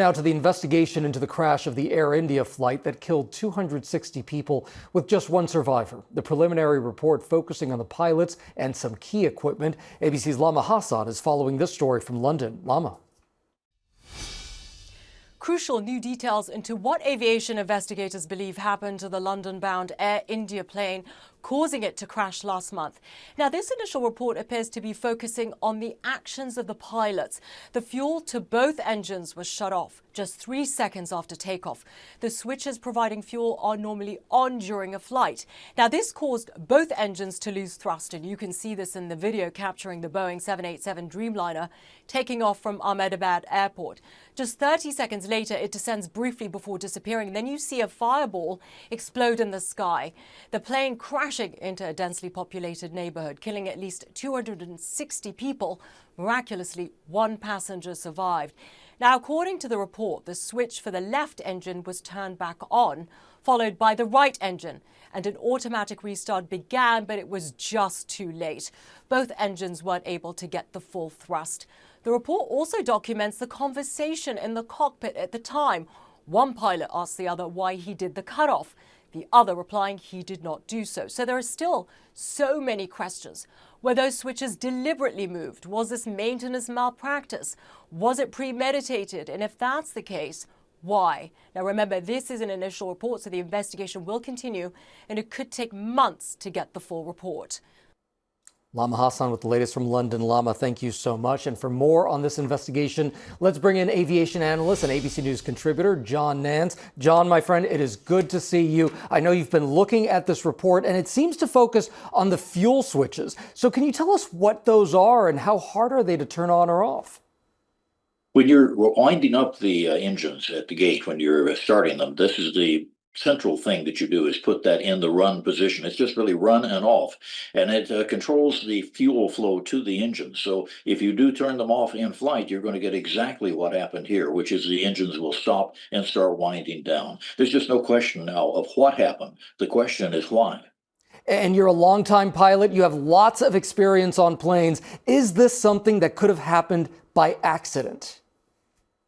Now to the investigation into the crash of the Air India flight that killed 260 people with just one survivor. The preliminary report focusing on the pilots and some key equipment. ABC's Lama Hassan is following this story from London. Lama. Crucial new details into what aviation investigators believe happened to the London-bound Air India plane, causing it to crash last month. Now, this initial report appears to be focusing on the actions of the pilots. The fuel to both engines was shut off just 3 seconds after takeoff. The switches providing fuel are normally on during a flight. Now, this caused both engines to lose thrust, and you can see this in the video capturing the Boeing 787 Dreamliner taking off from Ahmedabad Airport. Just 30 seconds later, it descends briefly before disappearing. Then you see a fireball explode in the sky. The plane crashed into a densely populated neighborhood, killing at least 260 people. Miraculously, one passenger survived. Now, according to the report, the switch for the left engine was turned back on, followed by the right engine, and an automatic restart began, but it was just too late. Both engines weren't able to get the full thrust. The report also documents the conversation in the cockpit at the time. One pilot asked the other why he did the cutoff, the other replying he did not do so. So there are still so many questions. Were those switches deliberately moved? Was this maintenance malpractice? Was it premeditated? And if that's the case, why? Now remember, this is an initial report, so the investigation will continue, and it could take months to get the full report. Lama Hassan with the latest from London. Lama, thank you so much. And for more on this investigation, let's bring in aviation analyst and ABC News contributor, John Nance. John, my friend, it is good to see you. I know you've been looking at this report, and it seems to focus on the fuel switches. So can you tell us what those are and how hard are they to turn on or off? When you're winding up the engines at the gate, when you're starting them, this is the central thing that you do, is put that in the run position. It's just really run and off, and it controls the fuel flow to the engine. So if you do turn them off in flight, you're going to get exactly what happened here, which is the engines will stop and start winding down. There's just no question now of what happened. The question is why. And you're a longtime pilot. You have lots of experience on planes. Is this something that could have happened by accident?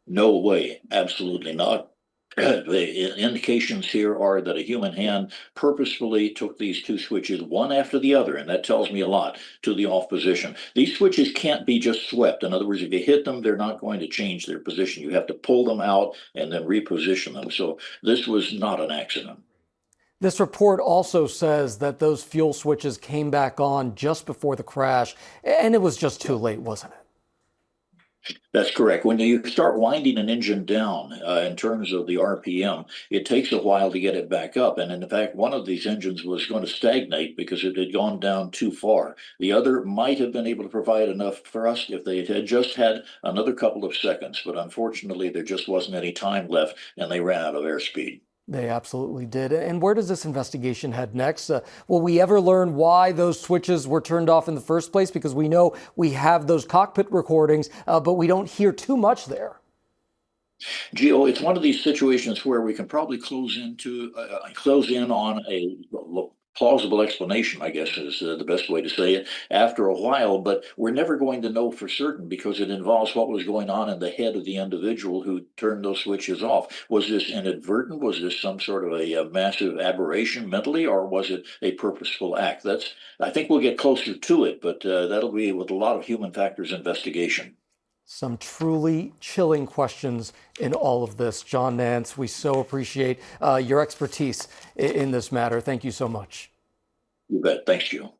No way. Absolutely not. The indications here are that a human hand purposefully took these two switches one after the other, and that tells me a lot, to the off position. These switches can't be just swept. In other words, if you hit them, they're not going to change their position. You have to pull them out and then reposition them. So this was not an accident. This report also says that those fuel switches came back on just before the crash, and it was just too late, wasn't it? That's correct. When you start winding an engine down in terms of the RPM, it takes a while to get it back up. And in fact, one of these engines was going to stagnate because it had gone down too far. The other might have been able to provide enough thrust if they had just had another couple of seconds. But unfortunately, there just wasn't any time left, and they ran out of airspeed. They absolutely did. And where does this investigation head next? Will we ever learn why those switches were turned off in the first place? Because we know we have those cockpit recordings, but we don't hear too much there. Gio, it's one of these situations where we can probably close in on a plausible explanation, I guess is the best way to say it, after a while, but we're never going to know for certain because it involves what was going on in the head of the individual who turned those switches off. Was this inadvertent? Was this some sort of a massive aberration mentally, or was it a purposeful act? I think we'll get closer to it, but that'll be with a lot of human factors investigation. Some truly chilling questions in all of this. John Nance, we so appreciate your expertise in this matter. Thank you so much. You bet. Thanks, Gio.